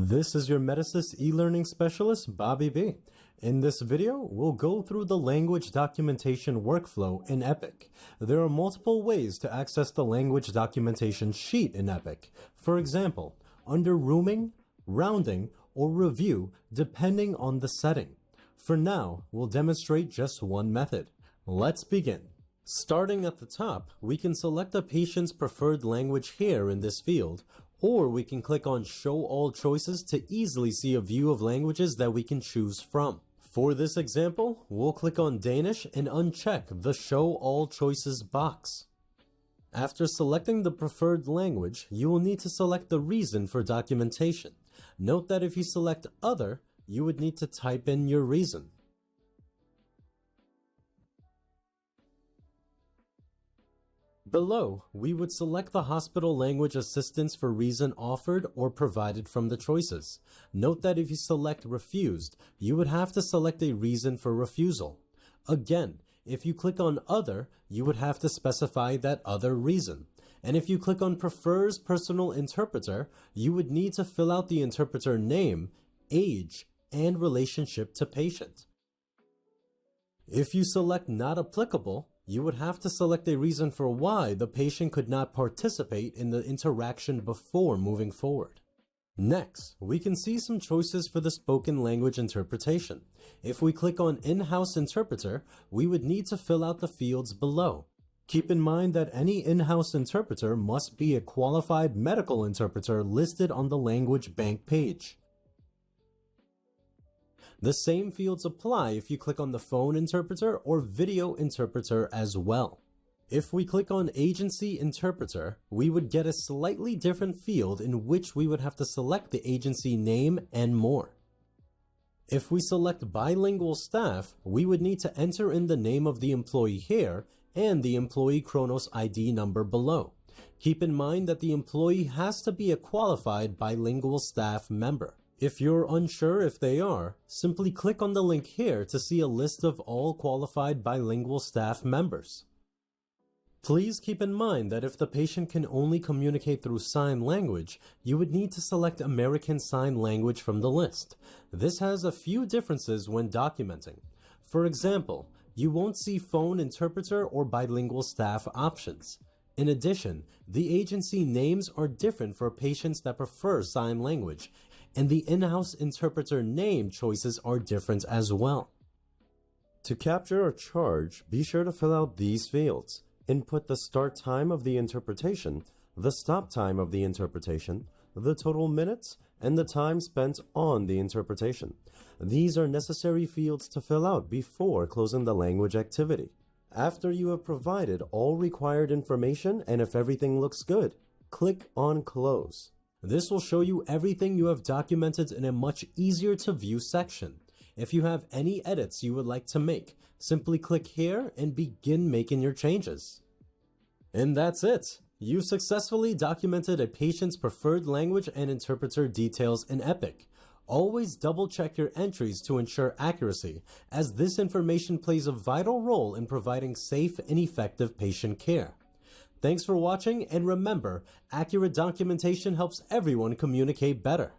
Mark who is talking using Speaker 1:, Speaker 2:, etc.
Speaker 1: This is your Medisys e-learning specialist, Bobby B. In this video, we'll go through the language documentation workflow in Epic. There are multiple ways to access the language documentation sheet in Epic. For example, under rooming, rounding, or review, depending on the setting. For now, we'll demonstrate just one method. Let's begin. Starting at the top, we can select a patient's preferred language here in this field, or we can click on Show All Choices to easily see a view of languages that we can choose from. For this example, we'll click on Danish and uncheck the Show All Choices box. After selecting the preferred language, you will need to select the reason for documentation. Note that if you select Other, you would need to type in your reason. Below, we would select the hospital language assistance for reason offered or provided from the choices. Note that if you select Refused, you would have to select a reason for refusal. Again, if you click on Other, you would have to specify that other reason. And if you click on Prefers Personal Interpreter, you would need to fill out the interpreter name, age, and relationship to patient. If you select Not Applicable, you would have to select a reason for why the patient could not participate in the interaction before moving forward. Next, we can see some choices for the spoken language interpretation. If we click on In-house Interpreter, we would need to fill out the fields below. Keep in mind that any in-house interpreter must be a qualified medical interpreter listed on the language bank page. The same fields apply if you click on the phone interpreter or video interpreter as well. If we click on Agency Interpreter, we would get a slightly different field in which we would have to select the agency name and more. If we select Bilingual Staff, we would need to enter in the name of the employee here and the Employee Kronos ID number below. Keep in mind that the employee has to be a qualified bilingual staff member. If you're unsure if they are, simply click on the link here to see a list of all qualified bilingual staff members. Please keep in mind that if the patient can only communicate through sign language, you would need to select American Sign Language from the list. This has a few differences when documenting. For example, you won't see phone interpreter or bilingual staff options. In addition, the agency names are different for patients that prefer sign language, and the in-house interpreter name choices are different as well. To capture a charge, be sure to fill out these fields. Input the start time of the interpretation, the stop time of the interpretation, the total minutes, and the time spent on the interpretation. These are necessary fields to fill out before closing the language activity. After you have provided all required information and if everything looks good, click on Close. This will show you everything you have documented in a much easier to view section. If you have any edits you would like to make, simply click here and begin making your changes. And that's it! You've successfully documented a patient's preferred language and interpreter details in Epic. Always double check your entries to ensure accuracy, as this information plays a vital role in providing safe and effective patient care. Thanks for watching, and remember, accurate documentation helps everyone communicate better.